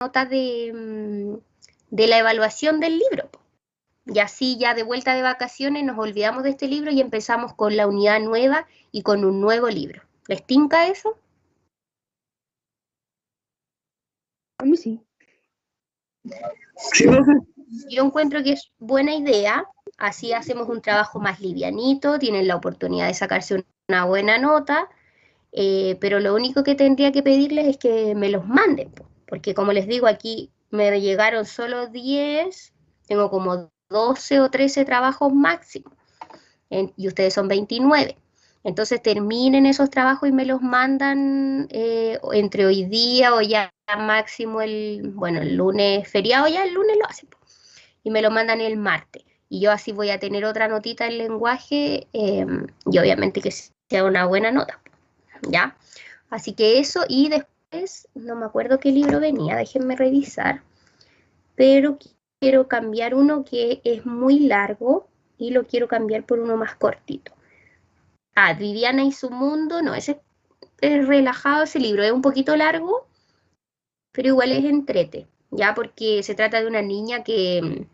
nota de la evaluación del libro. Y así ya de vuelta de vacaciones nos olvidamos de este libro y empezamos con la unidad nueva y con un nuevo libro. ¿Les tinca eso? A mí sí. Sí, profe. Yo encuentro que es buena idea, así hacemos un trabajo más livianito, tienen la oportunidad de sacarse una buena nota, pero lo único que tendría que pedirles es que me los manden, porque como les digo, aquí me llegaron solo 10, tengo como 12 o 13 trabajos máximo, y ustedes son 29. Entonces terminen esos trabajos y me los mandan entre hoy día o ya máximo el lunes feriado, ya el lunes lo hacen, y me lo mandan el martes. Y yo así voy a tener otra notita en lenguaje y obviamente que sea una buena nota, ¿ya? Así que eso, y después, no me acuerdo qué libro venía, déjenme revisar, pero quiero cambiar uno que es muy largo y lo quiero cambiar por uno más cortito. Ah, Viviana y su mundo, no, ese es relajado ese libro, es un poquito largo, pero igual es entrete, ¿ya? Porque se trata de una niña que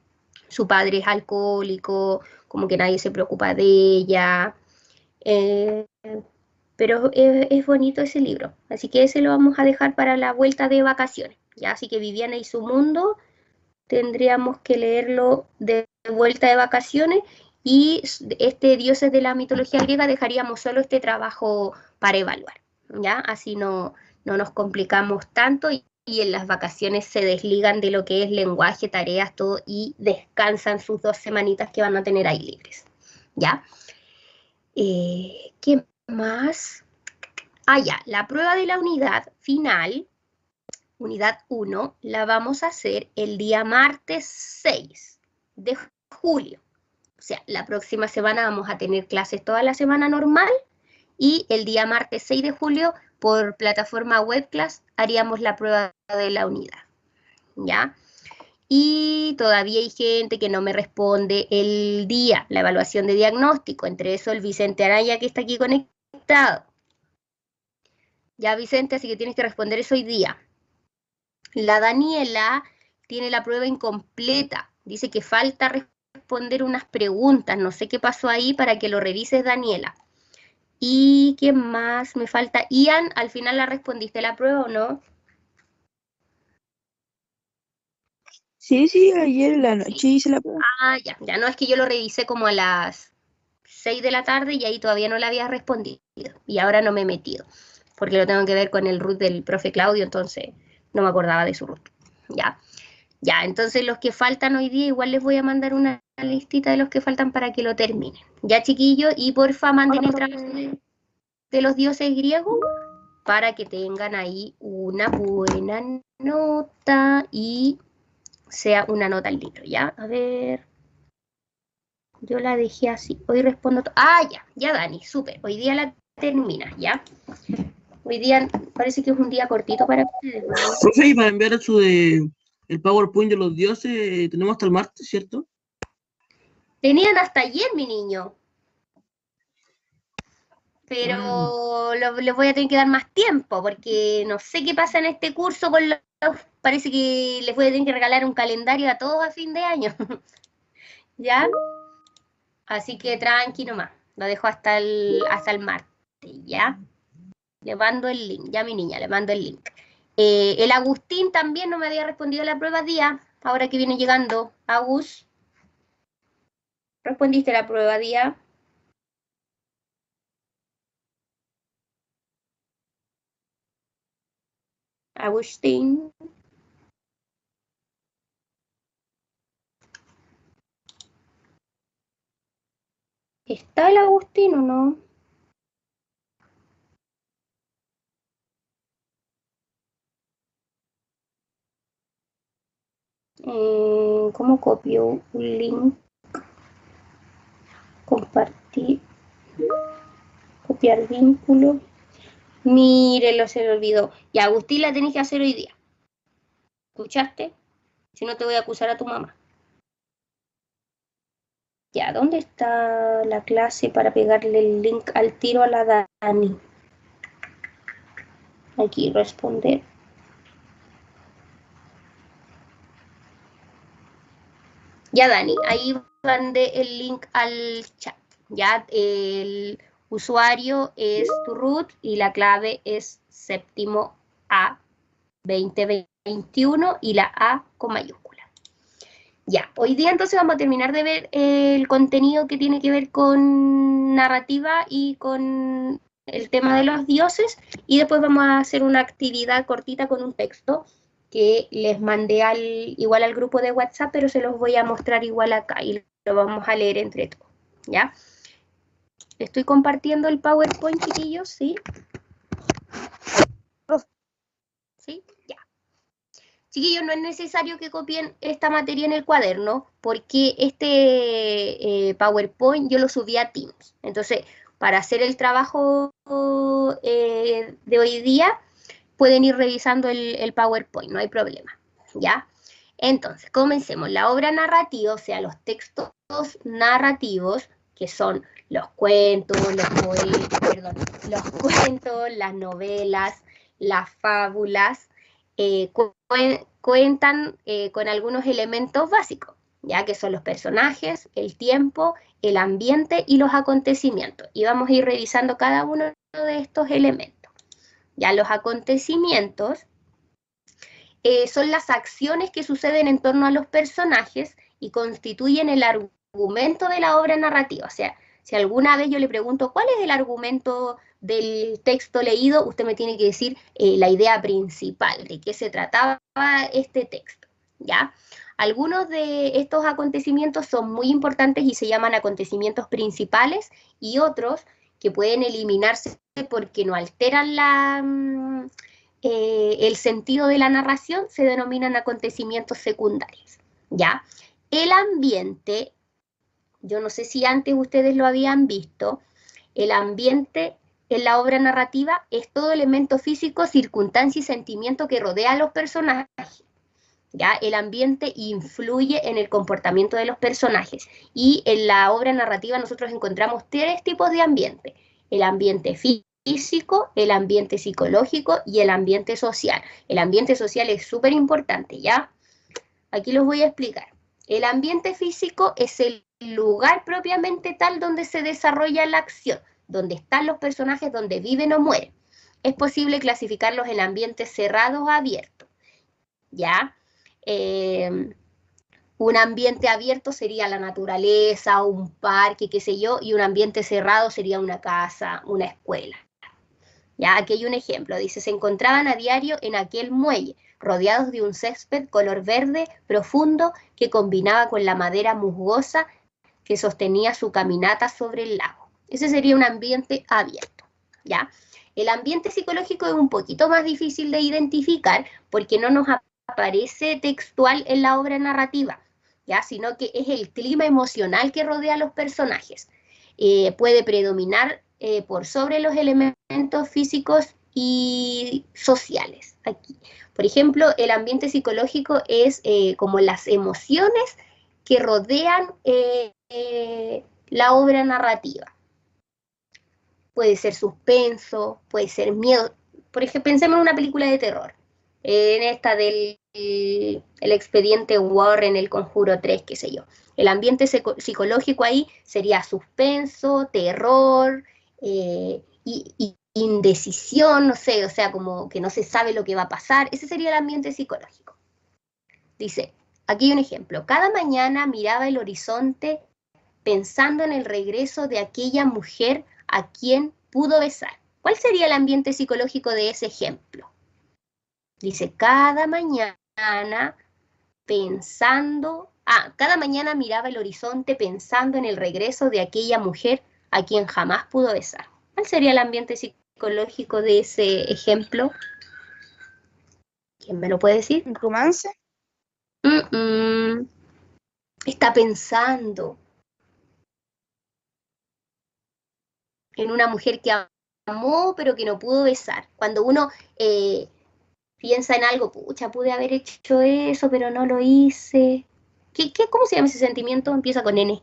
su padre es alcohólico, como que nadie se preocupa de ella, eh, pero es bonito ese libro, así que ese lo vamos a dejar para la vuelta de vacaciones, ¿ya? Así que Viviana y su mundo tendríamos que leerlo de vuelta de vacaciones y este Dioses de la mitología griega dejaríamos solo este trabajo para evaluar, ¿ya? Así no nos complicamos tanto y en las vacaciones se desligan de lo que es lenguaje, tareas, todo y descansan sus 2 semanitas que van a tener ahí libres, ¿ya? ¿Qué más? Ah, ya, la prueba de la unidad final, unidad 1, la vamos a hacer el día martes 6 de julio. O sea, la próxima semana vamos a tener clases toda la semana normal y el día martes 6 de julio por plataforma webclass haríamos la prueba de la unidad, ¿ya? Y todavía hay gente que no me responde el día, la evaluación de diagnóstico, entre eso el Vicente Araya que está aquí conectado. Ya, Vicente, así que tienes que responder eso hoy día. La Daniela tiene la prueba incompleta, dice que falta responder unas preguntas, no sé qué pasó ahí para que lo revises, Daniela. ¿Y qué más me falta? Ian, ¿al final la respondiste la prueba o no? Sí, ayer en la noche hice la prueba. Ah, ya no, es que yo lo revisé como a las 6 de la tarde y ahí todavía no la había respondido. Y ahora no me he metido, porque lo tengo que ver con el root del profe Claudio, entonces no me acordaba de su root. Ya, entonces los que faltan hoy día, igual les voy a mandar una listita de los que faltan para que lo terminen. Ya, chiquillos, y porfa manden el trabajo de los dioses griegos para que tengan ahí una buena nota y sea una nota al libro, ¿ya? A ver, yo la dejé así. Hoy respondo. Ya, Dani, súper. Hoy día la terminas, ¿ya? Hoy día parece que es un día cortito para ustedes, ¿no? Profe, y para enviar el PowerPoint de los dioses, tenemos hasta el martes, ¿cierto? Tenían hasta ayer, mi niño. Pero les voy a tener que dar más tiempo, porque no sé qué pasa en este curso con los... Parece que les voy a tener que regalar un calendario a todos a fin de año. ¿Ya? Así que tranqui nomás. Lo dejo hasta el martes, ¿ya? Le mando el link, ya mi niña, le mando el link. El Agustín también no me había respondido a la prueba día, ahora que viene llegando. Agus, ¿respondiste a la prueba día? Agustín. ¿Está el Agustín o no? ¿Cómo copio un link? Compartir, copiar vínculo. Mírelo, se le olvidó. Y Agustín la tenés que hacer hoy día. ¿Escuchaste? Si no te voy a acusar a tu mamá. Ya, ¿dónde está la clase para pegarle el link al tiro a la Dani? Aquí, responder. Ya, Dani, ahí mandé el link al chat. Ya, el usuario es tu root y la clave es séptimo A 2021 y la A con mayúscula. Ya, hoy día entonces vamos a terminar de ver el contenido que tiene que ver con narrativa y con el tema de los dioses y después vamos a hacer una actividad cortita con un texto que les mandé igual al grupo de WhatsApp, pero se los voy a mostrar igual acá y lo vamos a leer entre todos, ¿ya? Estoy compartiendo el PowerPoint, chiquillos, ¿sí? ¿Sí? Ya. Chiquillos, no es necesario que copien esta materia en el cuaderno porque este PowerPoint yo lo subí a Teams. Entonces, para hacer el trabajo de hoy día, pueden ir revisando el PowerPoint, no hay problema. ¿Ya? Entonces, comencemos. La obra narrativa, o sea, los textos narrativos, que son los cuentos, los cuentos, las novelas, las fábulas, cuentan con algunos elementos básicos, ya que son los personajes, el tiempo, el ambiente y los acontecimientos. Y vamos a ir revisando cada uno de estos elementos. Ya los acontecimientos son las acciones que suceden en torno a los personajes y constituyen el argumento de la obra narrativa. O sea, si alguna vez yo le pregunto cuál es el argumento del texto leído, usted me tiene que decir la idea principal, de qué se trataba este texto, ¿ya? Algunos de estos acontecimientos son muy importantes y se llaman acontecimientos principales y otros que pueden eliminarse porque no alteran el sentido de la narración se denominan acontecimientos secundarios, ¿ya? El ambiente, yo no sé si antes ustedes lo habían visto, el ambiente en la obra narrativa es todo elemento físico, circunstancia y sentimiento que rodea a los personajes. ¿Ya? El ambiente influye en el comportamiento de los personajes y en la obra narrativa nosotros encontramos tres tipos de ambiente. El ambiente físico, el ambiente psicológico y el ambiente social. El ambiente social es súper importante, ¿ya? Aquí los voy a explicar. El ambiente físico es el lugar propiamente tal donde se desarrolla la acción, donde están los personajes, donde viven o mueren. Es posible clasificarlos en ambientes cerrados o abiertos, ¿ya? Un ambiente abierto sería la naturaleza, un parque, qué sé yo, y un ambiente cerrado sería una casa, una escuela. Ya, aquí hay un ejemplo, dice, se encontraban a diario en aquel muelle, rodeados de un césped color verde profundo que combinaba con la madera musgosa que sostenía su caminata sobre el lago. Ese sería un ambiente abierto, ¿ya? El ambiente psicológico es un poquito más difícil de identificar porque no nos aparece textual en la obra narrativa, ¿ya? Sino que es el clima emocional que rodea a los personajes. Puede predominar por sobre los elementos físicos y sociales. Aquí. Por ejemplo, el ambiente psicológico es como las emociones que rodean la obra narrativa. Puede ser suspenso, puede ser miedo. Por ejemplo, pensemos en una película de terror, en esta del el expediente Warren, el Conjuro 3, qué sé yo. El ambiente psicológico ahí sería suspenso, terror y indecisión, no sé, o sea, como que no se sabe lo que va a pasar. Ese sería el ambiente psicológico. Dice, aquí hay un ejemplo. Cada mañana miraba el horizonte pensando en el regreso de aquella mujer a quien pudo besar. ¿Cuál sería el ambiente psicológico de ese ejemplo? Dice, cada mañana cada mañana miraba el horizonte pensando en el regreso de aquella mujer a quien jamás pudo besar. ¿Cuál sería el ambiente psicológico de ese ejemplo? ¿Quién me lo puede decir? ¿Un romance? Está pensando en una mujer que amó pero que no pudo besar. Cuando uno piensa en algo, pucha, pude haber hecho eso, pero no lo hice. ¿Cómo se llama ese sentimiento? Empieza con N.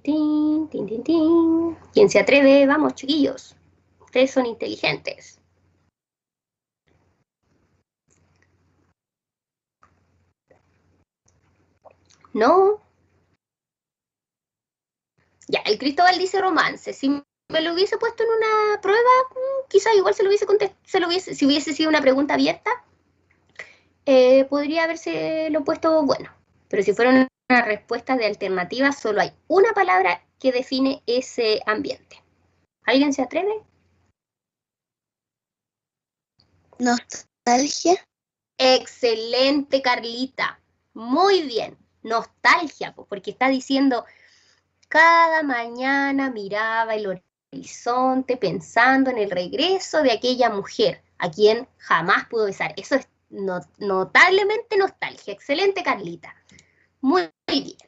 Tin, tin, tin. ¿Quién se atreve? Vamos, chiquillos. Ustedes son inteligentes. ¿No? Ya, el Cristóbal dice romance. Si me lo hubiese puesto en una prueba, quizás igual se lo hubiese contestado, si hubiese sido una pregunta abierta, podría haberse lo puesto bueno. Pero si fueron una respuesta de alternativa, solo hay una palabra que define ese ambiente. ¿Alguien se atreve? Nostalgia. Excelente, Carlita. Muy bien. Nostalgia, porque está diciendo, cada mañana miraba el horizonte pensando en el regreso de aquella mujer a quien jamás pudo besar. Eso es notablemente nostalgia. Excelente, Carlita. Muy bien.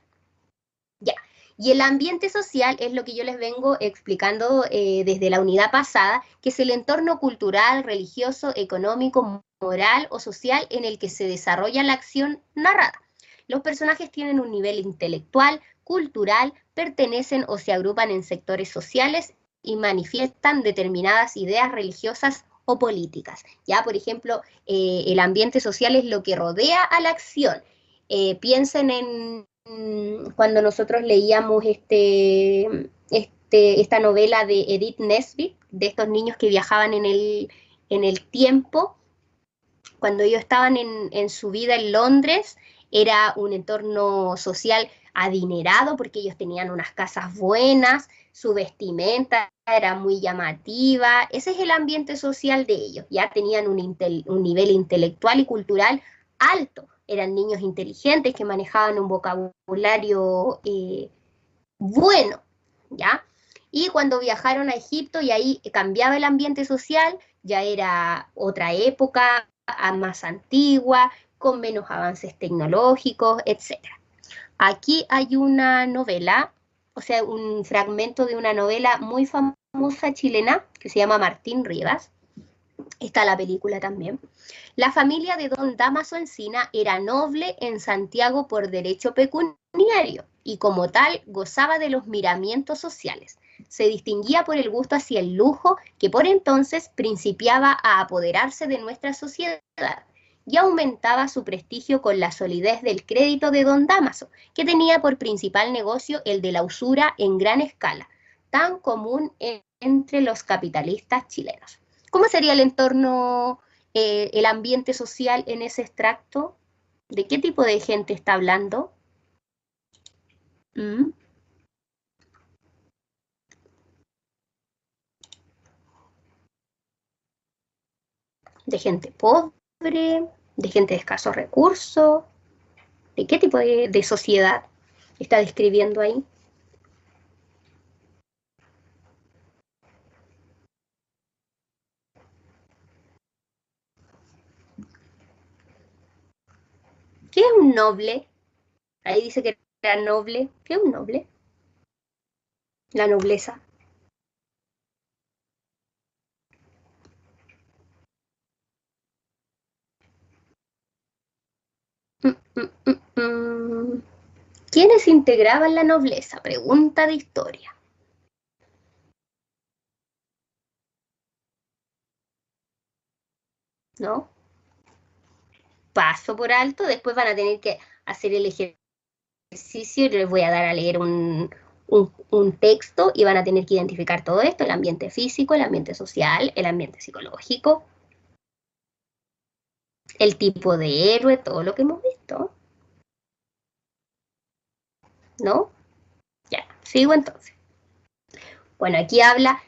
Ya. Y el ambiente social es lo que yo les vengo explicando desde la unidad pasada, que es el entorno cultural, religioso, económico, moral o social en el que se desarrolla la acción narrada. Los personajes tienen un nivel intelectual, cultural, pertenecen o se agrupan en sectores sociales y manifiestan determinadas ideas religiosas o políticas. Ya, por ejemplo, el ambiente social es lo que rodea a la acción. Piensen en cuando nosotros leíamos esta novela de Edith Nesbit, de estos niños que viajaban en el tiempo, cuando ellos estaban en su vida en Londres, era un entorno social adinerado porque ellos tenían unas casas buenas, su vestimenta era muy llamativa, ese es el ambiente social de ellos, ya tenían un nivel intelectual y cultural alto, eran niños inteligentes que manejaban un vocabulario bueno, ¿ya? Y cuando viajaron a Egipto y ahí cambiaba el ambiente social, ya era otra época, más antigua, con menos avances tecnológicos, etc. Aquí hay una novela, o sea, un fragmento de una novela muy famosa chilena que se llama Martín Rivas. Está la película también. La familia de don Dámaso Encina era noble en Santiago por derecho pecuniario y como tal gozaba de los miramientos sociales. Se distinguía por el gusto hacia el lujo que por entonces principiaba a apoderarse de nuestra sociedad y aumentaba su prestigio con la solidez del crédito de don Dámaso, que tenía por principal negocio el de la usura en gran escala, tan común entre los capitalistas chilenos. ¿Cómo sería el entorno, el ambiente social en ese extracto? ¿De qué tipo de gente está hablando? ¿Mm? ¿De gente pobre? ¿De gente de escasos recursos? ¿De qué tipo de sociedad está describiendo ahí? ¿Qué es un noble? Ahí dice que era noble. ¿Qué es un noble? La nobleza. Mm, mm, mm. ¿Quiénes integraban la nobleza? Pregunta de historia. ¿No? Paso por alto, después van a tener que hacer el ejercicio y les voy a dar a leer un texto y van a tener que identificar todo esto, el ambiente físico, el ambiente social, el ambiente psicológico, el tipo de héroe, todo lo que hemos visto, ¿no? Ya, sigo entonces. Bueno, aquí habla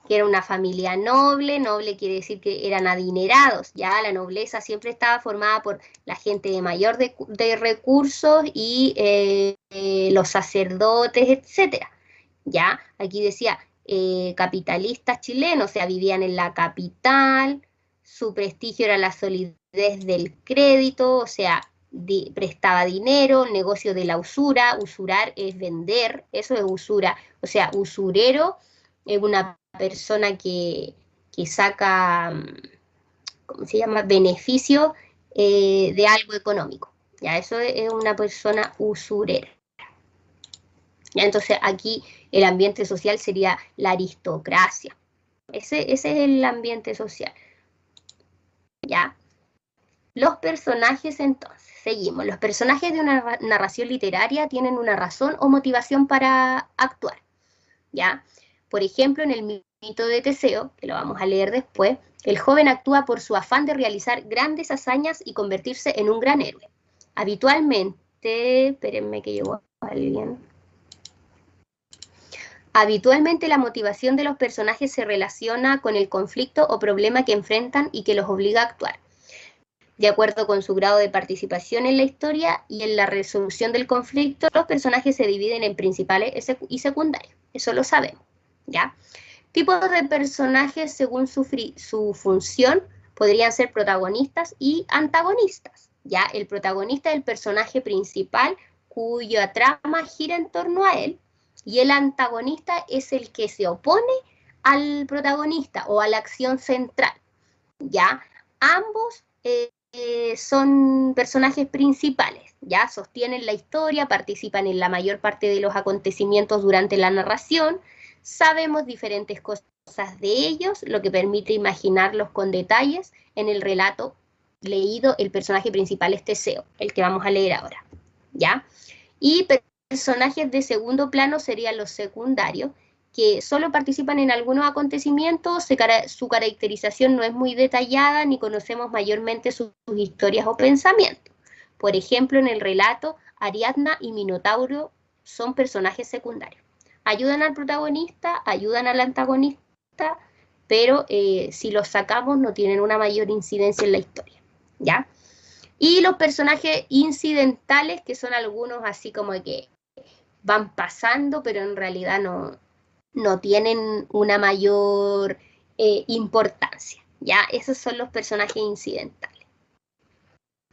que era una familia noble, noble quiere decir que eran adinerados, ya la nobleza siempre estaba formada por la gente de mayor de recursos y los sacerdotes, etcétera. Ya, aquí decía capitalistas chilenos, o sea, vivían en la capital, su prestigio era la solidez del crédito, o sea, prestaba dinero, negocio de la usura, usurar es vender, eso es usura, o sea, usurero es una persona que saca, ¿cómo se llama?, beneficio de algo económico. Ya, eso es una persona usurera. Ya, entonces aquí el ambiente social sería la aristocracia. Ese es el ambiente social. ¿Ya? Los personajes, entonces, seguimos. Los personajes de una narración literaria tienen una razón o motivación para actuar, ¿ya? Por ejemplo, en el mito de Teseo, que lo vamos a leer después, el joven actúa por su afán de realizar grandes hazañas y convertirse en un gran héroe. Habitualmente, espérenme que llegó alguien. Habitualmente la motivación de los personajes se relaciona con el conflicto o problema que enfrentan y que los obliga a actuar, de acuerdo con su grado de participación en la historia y en la resolución del conflicto. Los personajes se dividen en principales y secundarios, eso lo sabemos, ¿ya? Tipos de personajes según su función podrían ser protagonistas y antagonistas, ¿ya? El protagonista es el personaje principal cuya trama gira en torno a él, y el antagonista es el que se opone al protagonista o a la acción central, ¿ya? Ambos son personajes principales, ¿ya? Sostienen la historia, participan en la mayor parte de los acontecimientos durante la narración, sabemos diferentes cosas de ellos, lo que permite imaginarlos con detalles en el relato leído. El personaje principal es Teseo, el que vamos a leer ahora, ¿ya? Y personajes de segundo plano serían los secundarios, que solo participan en algunos acontecimientos, su caracterización no es muy detallada, ni conocemos mayormente sus historias o pensamientos. Por ejemplo, en el relato, Ariadna y Minotauro son personajes secundarios. Ayudan al protagonista, ayudan al antagonista, pero si los sacamos no tienen una mayor incidencia en la historia, ¿ya? Y los personajes incidentales, que son algunos así como que van pasando, pero en realidad no tienen una mayor importancia, ¿ya? Esos son los personajes incidentales.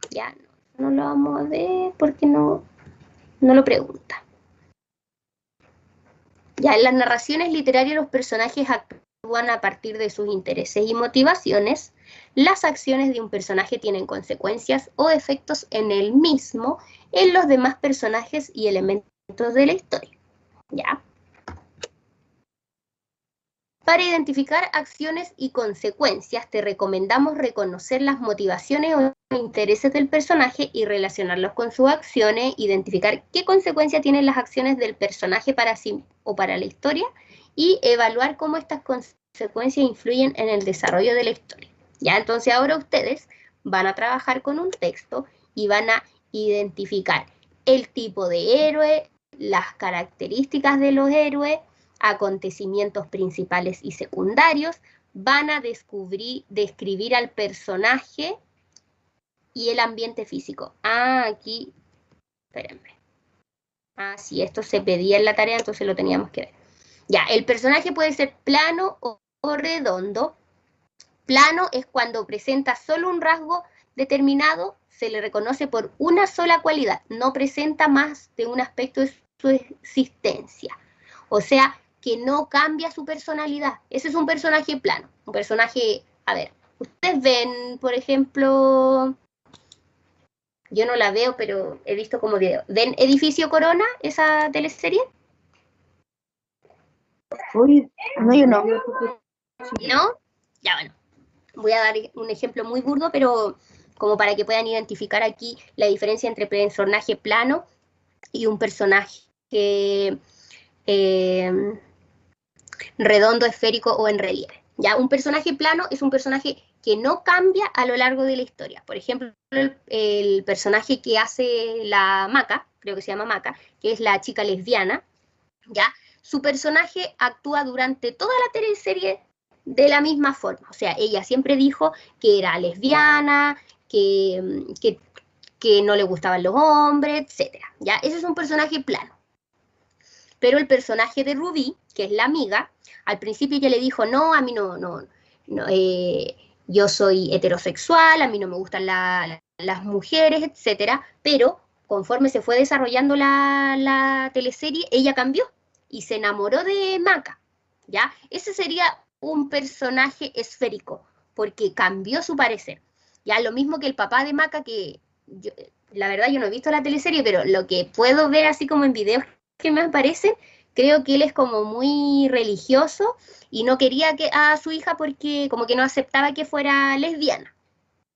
Ya, no lo vamos a ver porque no lo pregunta. Ya, en las narraciones literarias los personajes actúan a partir de sus intereses y motivaciones. Las acciones de un personaje tienen consecuencias o efectos en él mismo, en los demás personajes y elementos de la historia, ¿ya? Para identificar acciones y consecuencias, te recomendamos reconocer las motivaciones o intereses del personaje y relacionarlos con sus acciones, identificar qué consecuencia tienen las acciones del personaje para sí o para la historia, y evaluar cómo estas consecuencias influyen en el desarrollo de la historia. Ya, entonces ahora ustedes van a trabajar con un texto y van a identificar el tipo de héroe, las características de los héroes, acontecimientos principales y secundarios, van a describir al personaje y el ambiente físico. Aquí, espérenme. Sí, esto se pedía en la tarea, entonces lo teníamos que ver. Ya, el personaje puede ser plano o redondo. Plano es cuando presenta solo un rasgo determinado, se le reconoce por una sola cualidad, no presenta más de un aspecto de su existencia. O sea, que no cambia su personalidad. Ese es un personaje plano. Un personaje, a ver, ustedes ven, por ejemplo, yo no la veo, pero he visto como video. ¿Ven Edificio Corona, esa teleserie? Uy, no, yo no. ¿No? Ya, bueno. Voy a dar un ejemplo muy burdo, pero como para que puedan identificar aquí la diferencia entre personaje plano y un personaje redondo, esférico o en relieve. ¿Ya? Un personaje plano es un personaje que no cambia a lo largo de la historia. Por ejemplo, el personaje que hace la Maca, creo que se llama Maca, que es la chica lesbiana, ¿ya? Su personaje actúa durante toda la teleserie de la misma forma. O sea, ella siempre dijo que era lesbiana, que no le gustaban los hombres, etc. ¿Ya? Ese es un personaje plano. Pero el personaje de Rubí, que es la amiga, al principio ella le dijo, no, a mí no yo soy heterosexual, a mí no me gustan las mujeres, etc. Pero conforme se fue desarrollando la teleserie, ella cambió y se enamoró de Maca, ¿ya? Ese sería un personaje esférico, porque cambió su parecer. Ya, lo mismo que el papá de Maca, que la verdad yo no he visto la teleserie, pero lo que puedo ver así como en videos que me aparecen, creo que él es como muy religioso y no quería a su hija porque como que no aceptaba que fuera lesbiana,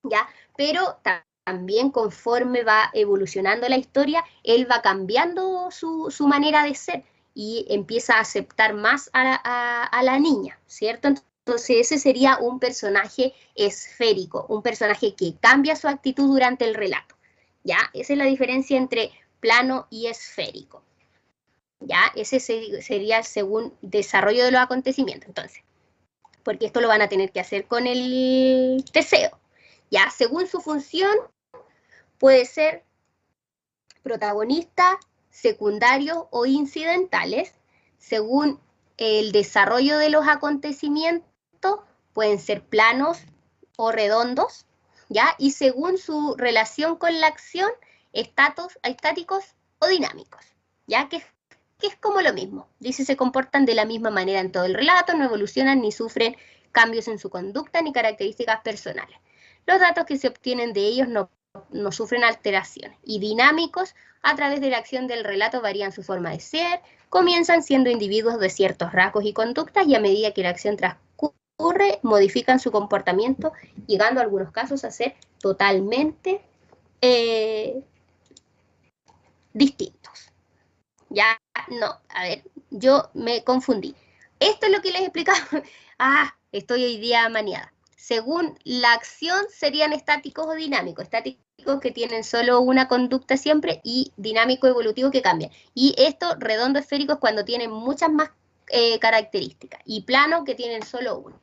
¿ya? pero también conforme va evolucionando la historia, él va cambiando su manera de ser y empieza a aceptar más a la niña, ¿cierto? Entonces ese sería un personaje esférico, un personaje que cambia su actitud durante el relato, ¿ya? Esa es la diferencia entre plano y esférico, ¿ya? Ese sería según desarrollo de los acontecimientos, entonces, porque esto lo van a tener que hacer con el Teseo, ¿ya? Según su función, puede ser protagonista, secundario o incidentales. Según el desarrollo de los acontecimientos, pueden ser planos o redondos, ¿ya? Y según su relación con la acción, estáticos o dinámicos, ¿ya? Que es como lo mismo. Dice, se comportan de la misma manera en todo el relato, no evolucionan ni sufren cambios en su conducta ni características personales. Los datos que se obtienen de ellos no sufren alteraciones. Y dinámicos, a través de la acción del relato varían su forma de ser, comienzan siendo individuos de ciertos rasgos y conductas y a medida que la acción transcurre, modifican su comportamiento, llegando en algunos casos a ser totalmente distintos. Ya, no, a ver, yo me confundí. Esto es lo que les explicaba. Estoy hoy día maniada. Según la acción serían estáticos o dinámicos. Estáticos que tienen solo una conducta siempre y dinámico evolutivo que cambian. Y esto, redondo esférico, es cuando tienen muchas más características. Y plano que tienen solo una.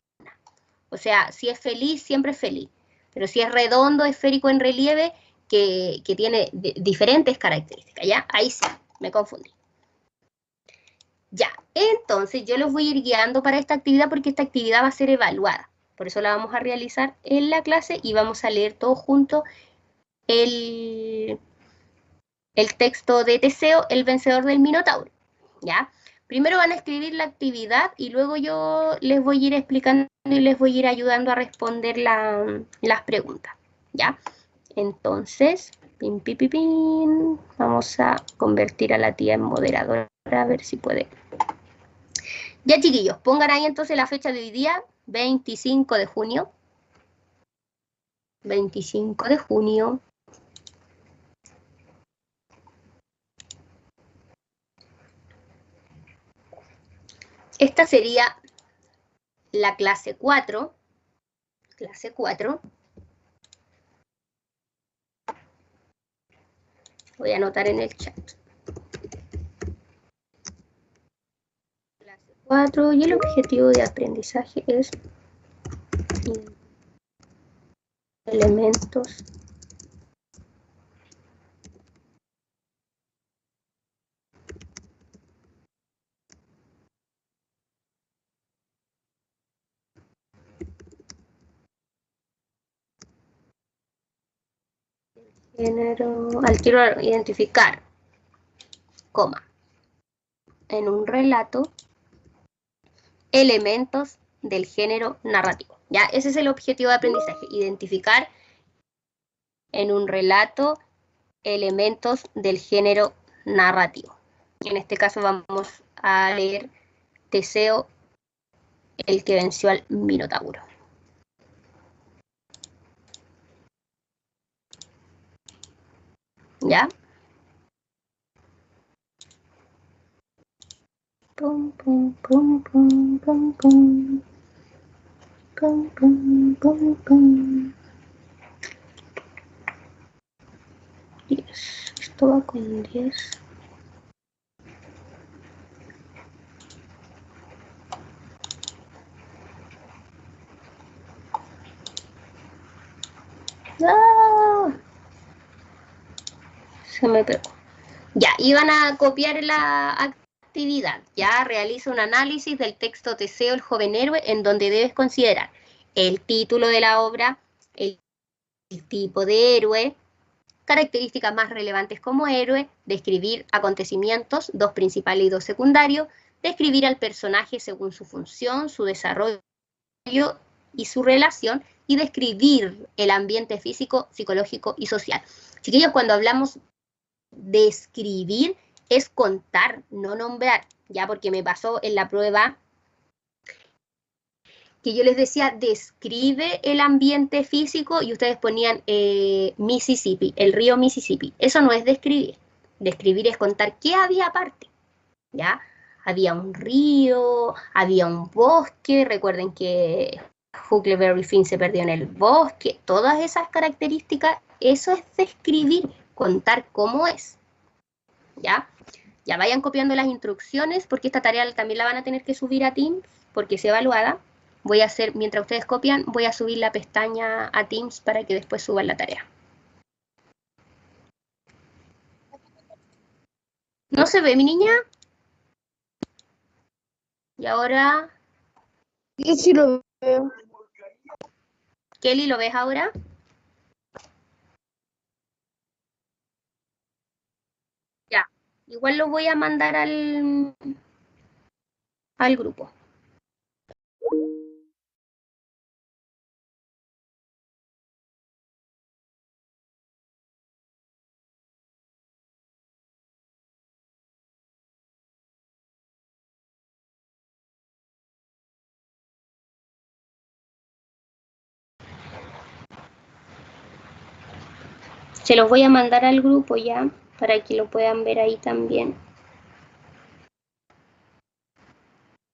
O sea, si es feliz, siempre es feliz. Pero si es redondo, esférico en relieve, que tiene diferentes características. ¿Ya? Ahí sí, me confundí. Ya, entonces yo los voy a ir guiando para esta actividad porque esta actividad va a ser evaluada. Por eso la vamos a realizar en la clase y vamos a leer todos juntos el texto de Teseo, el vencedor del Minotauro. ¿Ya? Primero van a escribir la actividad y luego yo les voy a ir explicando y les voy a ir ayudando a responder las preguntas. ¿Ya? Entonces, vamos a convertir a la tía en moderadora a ver si puede. Ya, chiquillos, pongan ahí entonces la fecha de hoy día, 25 de junio. 25 de junio. Esta sería la clase 4. Clase 4. Voy a anotar en el chat. Clase 4 y el objetivo de aprendizaje es elementos género, al quiero identificar, coma, en un relato, elementos del género narrativo. Ya, ese es el objetivo de aprendizaje, identificar en un relato elementos del género narrativo. En este caso vamos a leer Teseo, el que venció al Minotauro. ¿Ya? Pum, pum, pum, pum, pum, pum. Pum, pum, pum, pum. 10. Esto va con 10. ¡Ah! Se me pegó. Ya, iban a copiar la actividad. Ya realiza un análisis del texto Teseo, el joven héroe, en donde debes considerar el título de la obra, el tipo de héroe, características más relevantes como héroe, describir acontecimientos, 2 principales y 2 secundarios, describir al personaje según su función, su desarrollo y su relación, y describir el ambiente físico, psicológico y social. Chiquillos, cuando hablamos de escribir, es contar, no nombrar, ya, porque me pasó en la prueba que yo les decía, describe el ambiente físico y ustedes ponían Mississippi, el río Mississippi. Eso no es describir. Describir es contar qué había aparte, ¿ya? Había un río, había un bosque, recuerden que Huckleberry Finn se perdió en el bosque, todas esas características, eso es describir, contar cómo es, ¿ya? Ya vayan copiando las instrucciones porque esta tarea también la van a tener que subir a Teams porque es evaluada. Voy a hacer, mientras ustedes copian, voy a subir la pestaña a Teams para que después suban la tarea. ¿No se ve, mi niña? Y ahora, Sí, sí lo veo. Kelly, ¿lo ves ahora? Ya. Igual lo voy a mandar al grupo. Se los voy a mandar al grupo ya, para que lo puedan ver ahí también.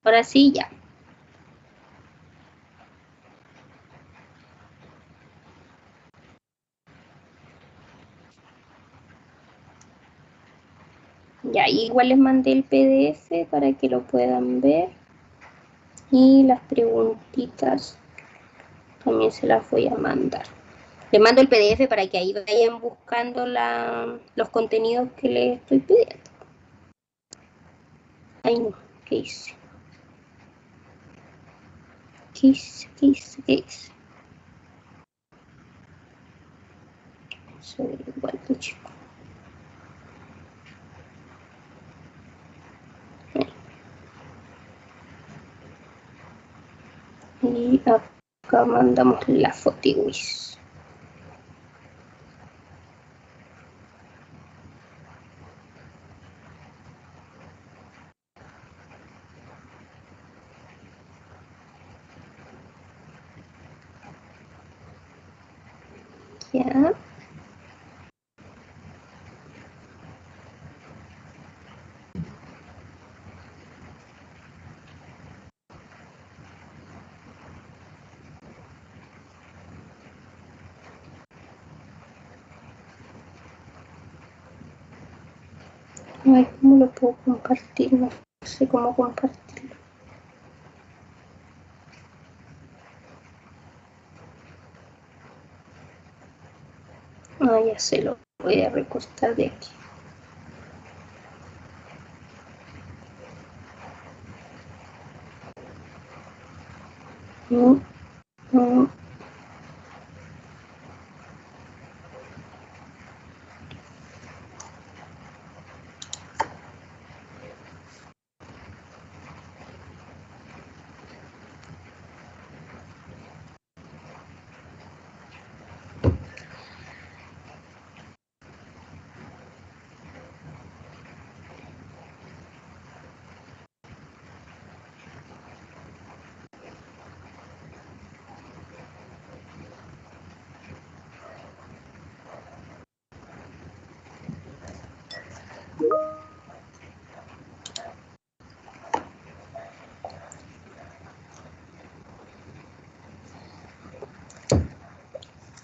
Ahora sí, ya. Ya, igual les mandé el PDF para que lo puedan ver. Y las preguntitas también se las voy a mandar. Les mando el PDF para que ahí vayan buscando los contenidos que les estoy pidiendo. Ay, no, ¿qué hice? ¿Qué hice? ¿Qué hice? ¿Qué hice? Soy igual que chico. Y acá mandamos la fotiwis. Ya. A ver cómo lo puedo compartir. No sé cómo compartirlo. Ah, ya se lo voy a recortar de aquí. Mm, mm.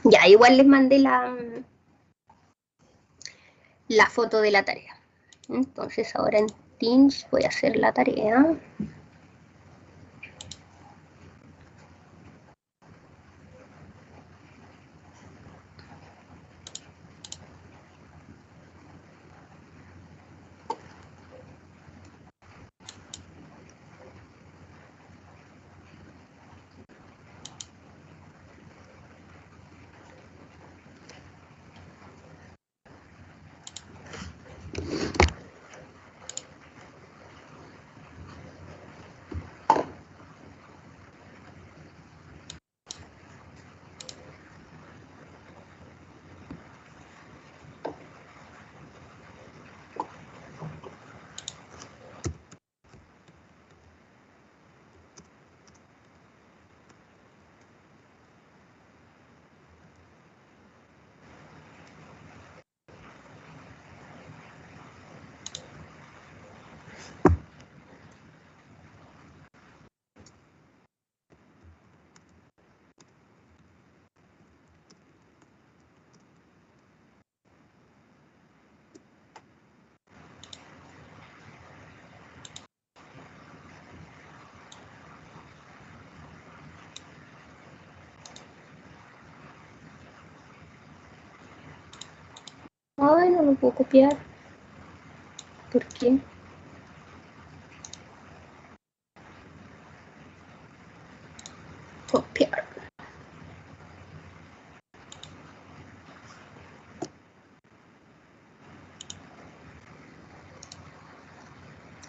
Ya, igual les mandé la foto de la tarea. Entonces ahora en Teams voy a hacer la tarea. lo puedo copiar. ¿Por qué? Copiar.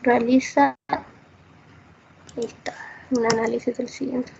Realiza, ahí está, un análisis del siguiente.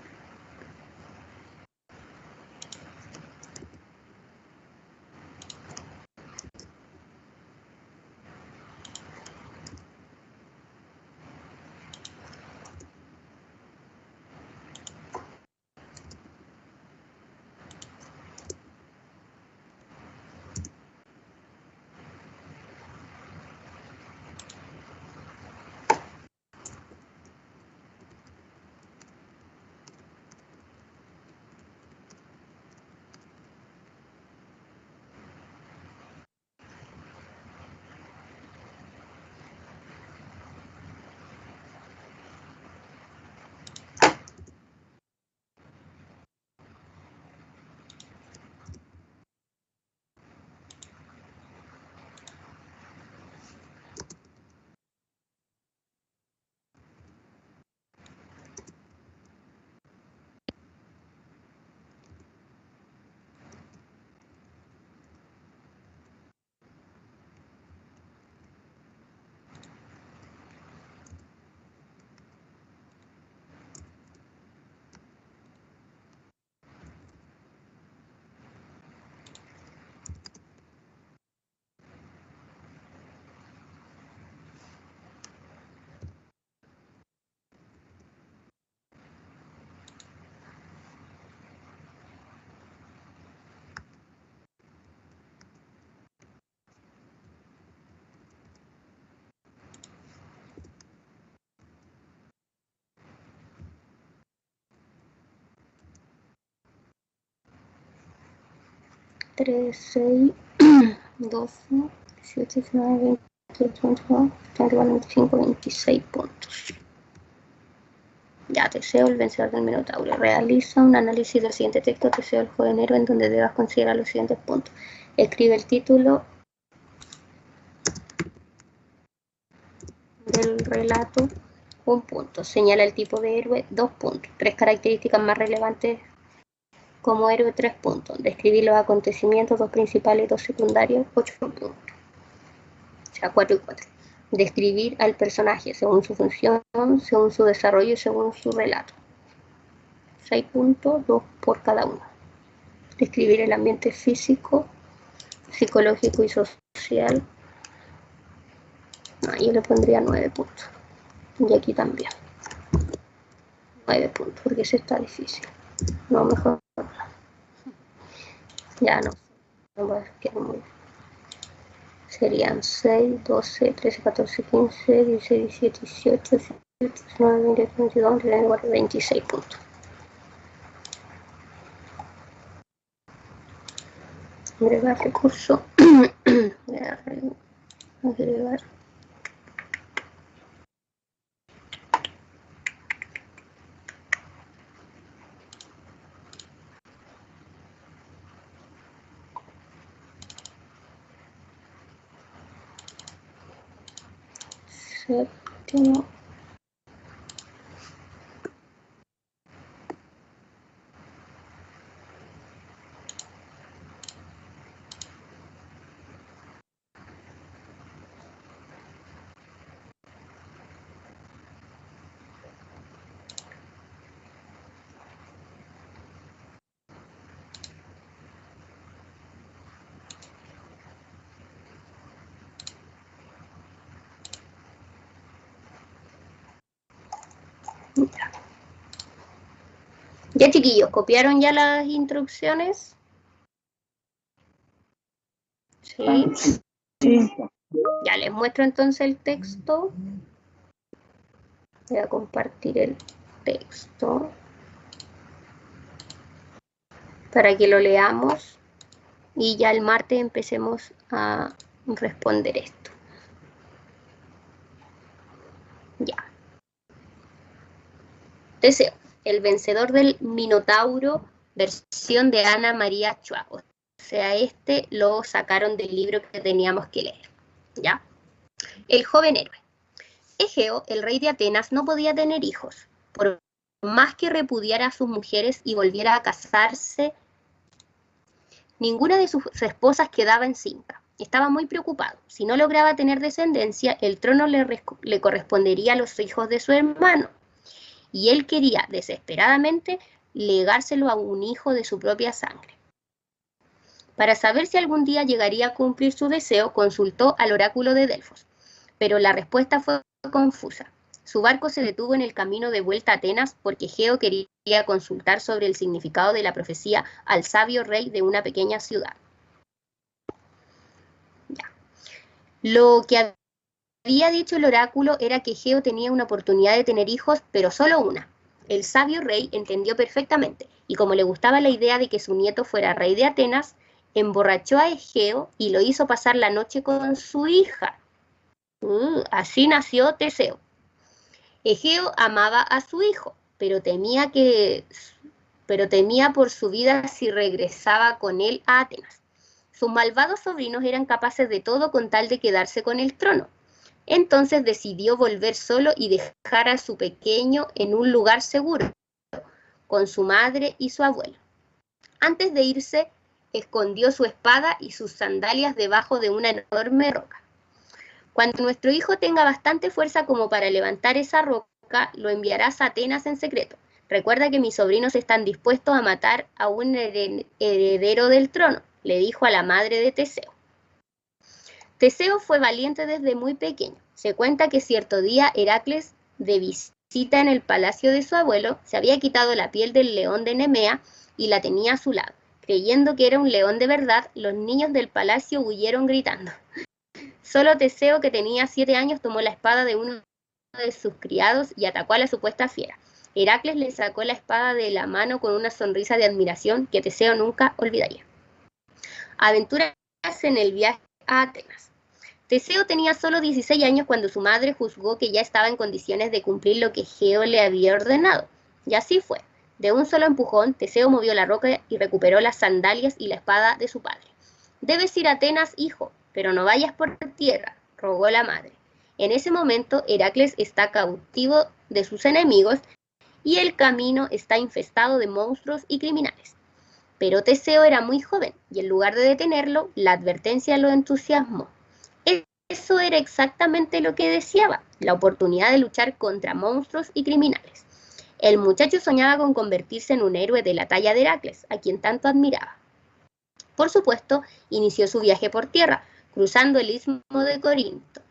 Tres, 6, 12, 17, 19, 20, 22, 24, 25, 26 puntos. Ya, Teseo, el vencedor del Minotauro. Realiza un análisis del siguiente texto, Teseo, el joven héroe, en donde debas considerar los siguientes puntos. Escribe el título del relato, 1 punto. Señala el tipo de héroe, 2 puntos. 3 características más relevantes como héroe, 3 puntos. Describir los acontecimientos, 2 principales y 2 secundarios, 8 puntos. O sea, 4 y 4. Describir al personaje según su función, según su desarrollo y según su relato. 6 puntos, 2 por cada uno. Describir el ambiente físico, psicológico y social. No, yo le pondría 9 puntos. Y aquí también. 9 puntos, porque ese está difícil. No, mejor. Ya no. No va a quedar muy. Serían 6, 12, 13, 14, 15, 16, 17, 18, 19, 20, 22, 24, 26 puntos. Agregar recurso. Agregar. Séptimo. Ya, chiquillos, ¿copiaron ya las instrucciones? Sí. Sí. Ya les muestro entonces el texto. Voy a compartir el texto para que lo leamos y ya el martes empecemos a responder esto. Ya. Teseo, el vencedor del Minotauro, versión de Ana María Chua. O sea, este lo sacaron del libro que teníamos que leer, ¿ya? El joven héroe. Egeo, el rey de Atenas, no podía tener hijos, por más que repudiara a sus mujeres y volviera a casarse, ninguna de sus esposas quedaba encinta. Estaba muy preocupado. Si no lograba tener descendencia, el trono le correspondería a los hijos de su hermano. Y él quería, desesperadamente, legárselo a un hijo de su propia sangre. Para saber si algún día llegaría a cumplir su deseo, consultó al oráculo de Delfos. Pero la respuesta fue confusa. Su barco se detuvo en el camino de vuelta a Atenas porque Egeo quería consultar sobre el significado de la profecía al sabio rey de una pequeña ciudad. Ya. Lo que había dicho el oráculo era que Egeo tenía una oportunidad de tener hijos, pero solo una. El sabio rey entendió perfectamente, y como le gustaba la idea de que su nieto fuera rey de Atenas, emborrachó a Egeo y lo hizo pasar la noche con su hija. Así nació Teseo. Egeo amaba a su hijo, pero temía por su vida si regresaba con él a Atenas. Sus malvados sobrinos eran capaces de todo con tal de quedarse con el trono. Entonces decidió volver solo y dejar a su pequeño en un lugar seguro, con su madre y su abuelo. Antes de irse, escondió su espada y sus sandalias debajo de una enorme roca. Cuando nuestro hijo tenga bastante fuerza como para levantar esa roca, lo enviarás a Atenas en secreto. Recuerda que mis sobrinos están dispuestos a matar a un heredero del trono, le dijo a la madre de Teseo. Teseo fue valiente desde muy pequeño. Se cuenta que cierto día Heracles, de visita en el palacio de su abuelo, se había quitado la piel del león de Nemea y la tenía a su lado. Creyendo que era un león de verdad, los niños del palacio huyeron gritando. Solo Teseo, que tenía 7 años, tomó la espada de uno de sus criados y atacó a la supuesta fiera. Heracles le sacó la espada de la mano con una sonrisa de admiración que Teseo nunca olvidaría. Aventuras en el viaje a Atenas. Teseo tenía solo 16 años cuando su madre juzgó que ya estaba en condiciones de cumplir lo que Egeo le había ordenado. Y así fue. De un solo empujón, Teseo movió la roca y recuperó las sandalias y la espada de su padre. «Debes ir a Atenas, hijo, pero no vayas por tierra», rogó la madre. En ese momento, Heracles está cautivo de sus enemigos y el camino está infestado de monstruos y criminales. Pero Teseo era muy joven y en lugar de detenerlo, la advertencia lo entusiasmó. Eso era exactamente lo que deseaba, la oportunidad de luchar contra monstruos y criminales. El muchacho soñaba con convertirse en un héroe de la talla de Heracles, a quien tanto admiraba. Por supuesto, inició su viaje por tierra, cruzando el istmo de Corinto.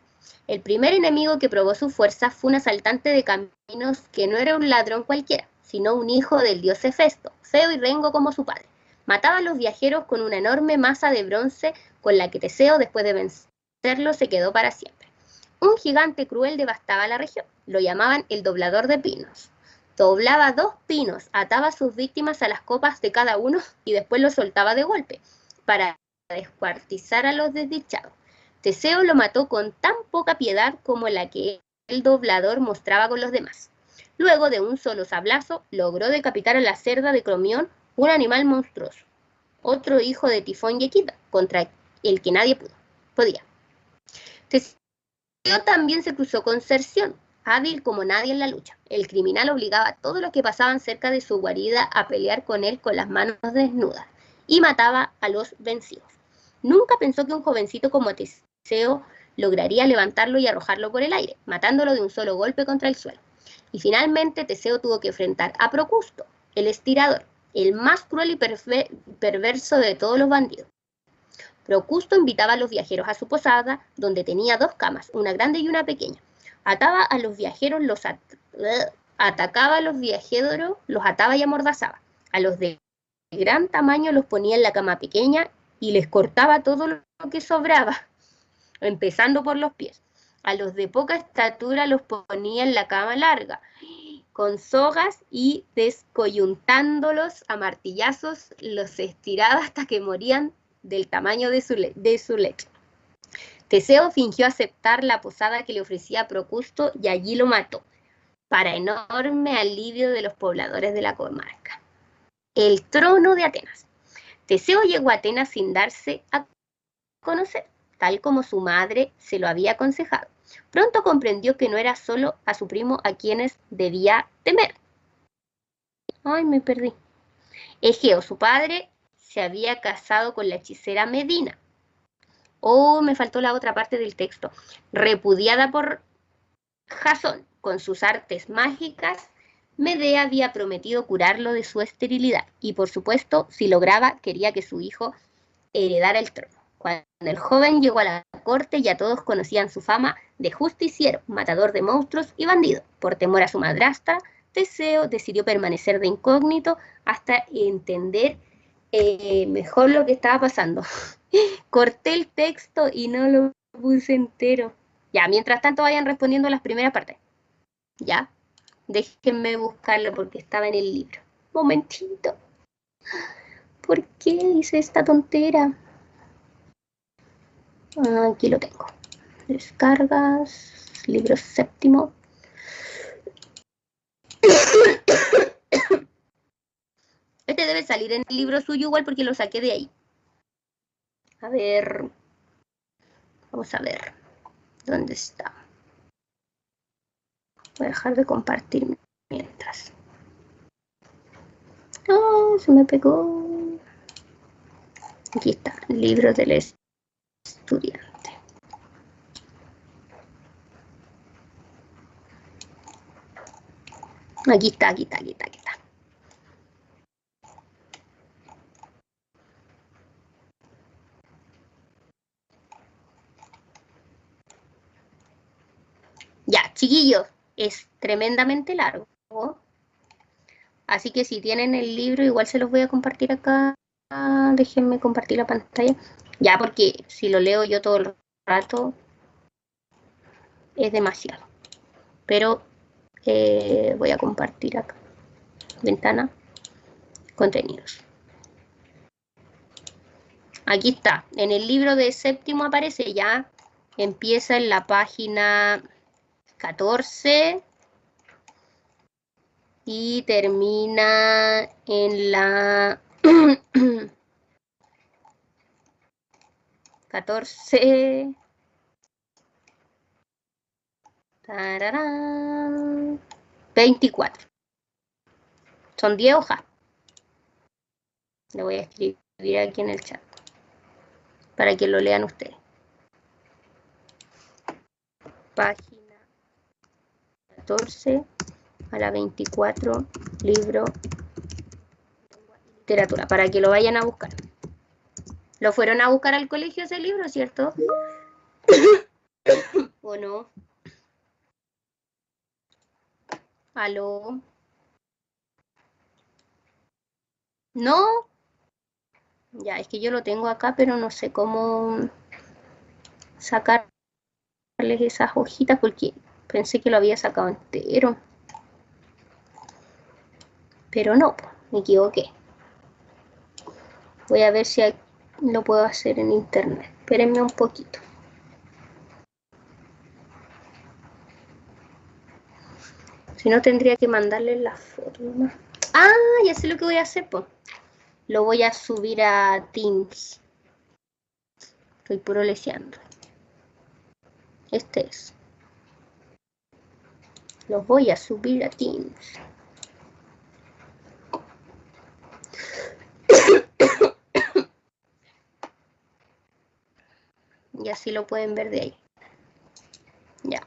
El primer enemigo que probó su fuerza fue un asaltante de caminos que no era un ladrón cualquiera, sino un hijo del dios Hefesto, feo y rengo como su padre. Mataba a los viajeros con una enorme masa de bronce con la que Teseo, después de vencerlo, se quedó para siempre. Un gigante cruel devastaba la región. Lo llamaban el doblador de pinos. Doblaba 2 pinos, ataba a sus víctimas a las copas de cada uno y después los soltaba de golpe para descuartizar a los desdichados. Teseo lo mató con tan poca piedad como la que el doblador mostraba con los demás. Luego, de un solo sablazo, logró decapitar a la cerda de Cromión, un animal monstruoso, otro hijo de Tifón y Equida, contra el que nadie podía. Teseo también se cruzó con Cerción, hábil como nadie en la lucha. El criminal obligaba a todos los que pasaban cerca de su guarida a pelear con él con las manos desnudas y mataba a los vencidos. Nunca pensó que un jovencito como Teseo lograría levantarlo y arrojarlo por el aire, matándolo de un solo golpe contra el suelo. Y finalmente Teseo tuvo que enfrentar a Procusto, el estirador, el más cruel y perverso de todos los bandidos. Procusto invitaba a los viajeros a su posada, donde tenía 2 camas, una grande y una pequeña. Ataba a los viajeros, atacaba a los viajeros, los ataba y amordazaba. A los de gran tamaño los ponía en la cama pequeña y les cortaba todo lo que sobraba, empezando por los pies. A los de poca estatura los ponía en la cama larga, con sogas, y descoyuntándolos a martillazos los estiraba hasta que morían del tamaño de su lecho. Teseo fingió aceptar la posada que le ofrecía Procusto y allí lo mató, para enorme alivio de los pobladores de la comarca. El trono de Atenas. Teseo llegó a Atenas sin darse a conocer, tal como su madre se lo había aconsejado. Pronto comprendió que no era solo a su primo a quienes debía temer. Ay, me perdí. Egeo, su padre, se había casado con la hechicera Medina. Oh, me faltó la otra parte del texto. Repudiada por Jasón con sus artes mágicas, Medea había prometido curarlo de su esterilidad y, por supuesto, si lograba, quería que su hijo heredara el trono. Cuando el joven llegó a la corte, ya todos conocían su fama de justiciero, matador de monstruos y bandido. Por temor a su madrastra, Teseo decidió permanecer de incógnito hasta entender mejor lo que estaba pasando. Corté el texto y no lo puse entero. Ya, mientras tanto vayan respondiendo las primeras partes. Ya, déjenme buscarlo porque estaba en el libro. Momentito. ¿Por qué hice esta tontera? Aquí lo tengo. Descargas, libro séptimo. Este debe salir en el libro suyo igual porque lo saqué de ahí. A ver. Vamos a ver. ¿Dónde está? Voy a dejar de compartir mientras. Oh, se me pegó. Aquí está, libro del estudiante. Aquí está. Ya, chiquillos, es tremendamente largo. Así que si tienen el libro, igual se los voy a compartir acá. Déjenme compartir la pantalla. Ya, porque si lo leo yo todo el rato, es demasiado. Pero voy a compartir acá. Ventana, contenidos. Aquí está. En el libro de séptimo aparece ya. Empieza en la página 14 y termina en la 14. Tararán, 24. Son 10 hojas. Le voy a escribir aquí en el chat para que lo lean ustedes. Página 14 a la 24, libro literatura, para que lo vayan a buscar. ¿Lo fueron a buscar al colegio ese libro, cierto? ¿O no? ¿Aló? ¿No? Ya, es que yo lo tengo acá, pero no sé cómo sacarles esas hojitas porque pensé que lo había sacado entero. Pero no, me equivoqué. Voy a ver si lo puedo hacer en internet. Espérenme un poquito. Si no, tendría que mandarles la foto nomás. Ah, ya sé lo que voy a hacer, pues. Lo voy a subir a Teams. Estoy puro leseando. Este es. Lo voy a subir a Teams. Y así lo pueden ver de ahí. Ya.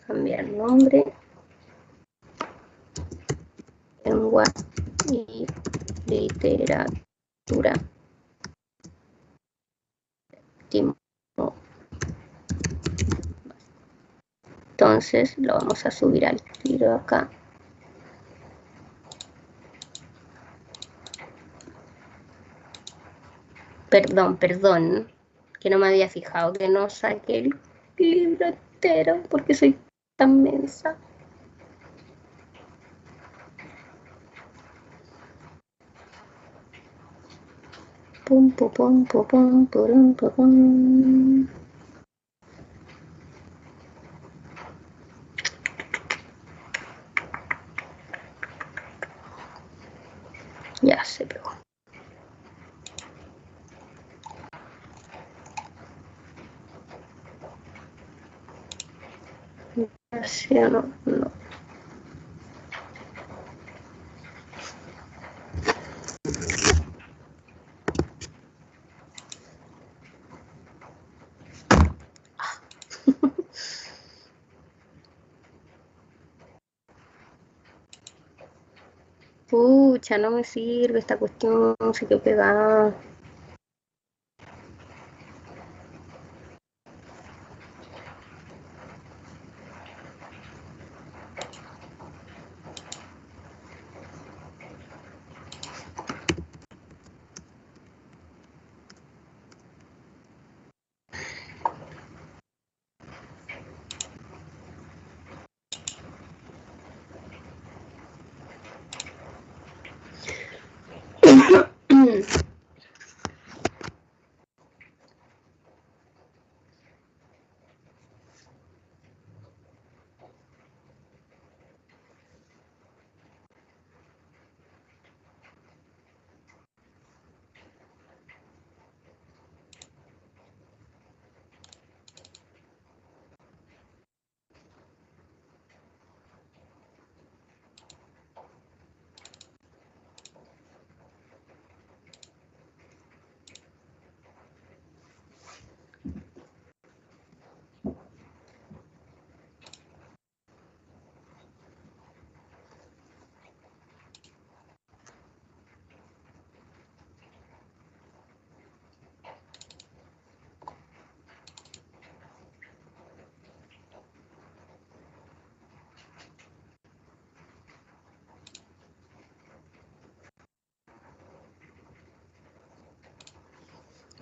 Cambiar nombre. Lengua y literatura. Entonces lo vamos a subir al tiro acá. Perdón, que no me había fijado que no saqué el libro entero porque soy tan mensa. Pum, pum, pum, pum, pum, pum, pum, pum. Ya se pegó. ¿Sí o no? No. Pucha, no me sirve esta cuestión, se quedó pegada.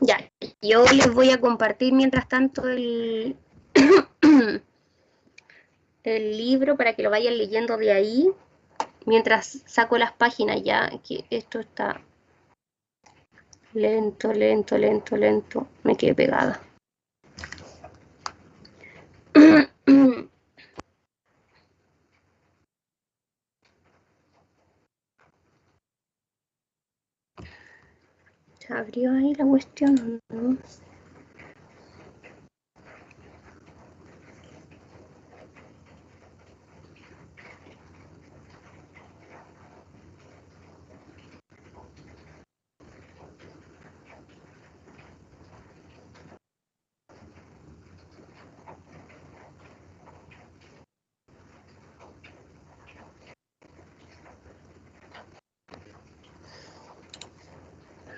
Ya, yo les voy a compartir mientras tanto el libro para que lo vayan leyendo de ahí, mientras saco las páginas ya, que esto está lento, lento, lento, lento, me quedé pegada. Se abrió ahí la cuestión, ¿no?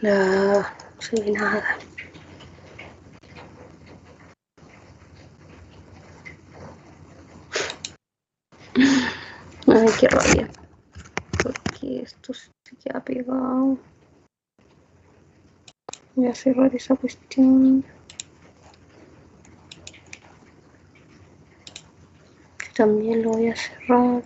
No se ve nada. Ay, qué rabia. Porque esto se queda pegado. Voy a cerrar esa cuestión. También lo voy a cerrar.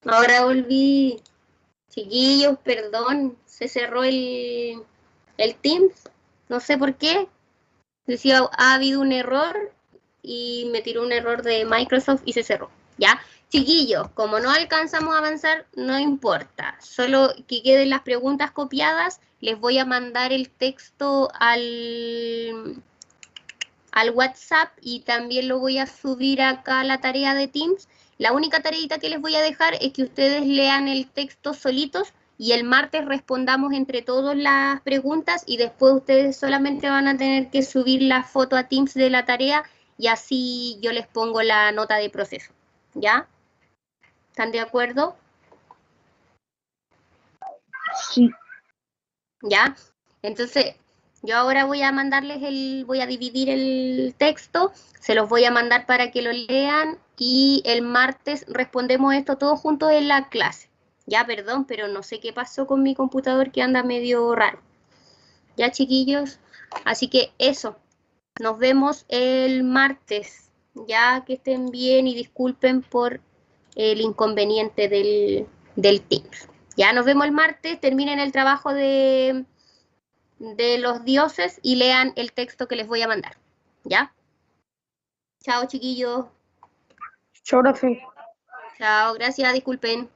Ahora volví. Chiquillos, perdón, se cerró el Teams. No sé por qué. Decía, ha habido un error y me tiró un error de Microsoft y se cerró. ¿Ya? Chiquillos, como no alcanzamos a avanzar, no importa. Solo que queden las preguntas copiadas, les voy a mandar el texto al WhatsApp y también lo voy a subir acá a la tarea de Teams. La única tareita que les voy a dejar es que ustedes lean el texto solitos y el martes respondamos entre todos las preguntas y después ustedes solamente van a tener que subir la foto a Teams de la tarea y así yo les pongo la nota de proceso. ¿Ya? ¿Están de acuerdo? Sí. ¿Ya? Entonces, yo ahora voy a voy a dividir el texto, se los voy a mandar para que lo lean y el martes respondemos esto todos juntos en la clase. Ya, perdón, pero no sé qué pasó con mi computador que anda medio raro. Ya, chiquillos. Así que eso, nos vemos el martes. Ya que estén bien y disculpen por el inconveniente del Teams. Ya nos vemos el martes, terminen el trabajo de los dioses y lean el texto que les voy a mandar. ¿Ya? Chao, chiquillos. Chao, profe. Chao, gracias, disculpen.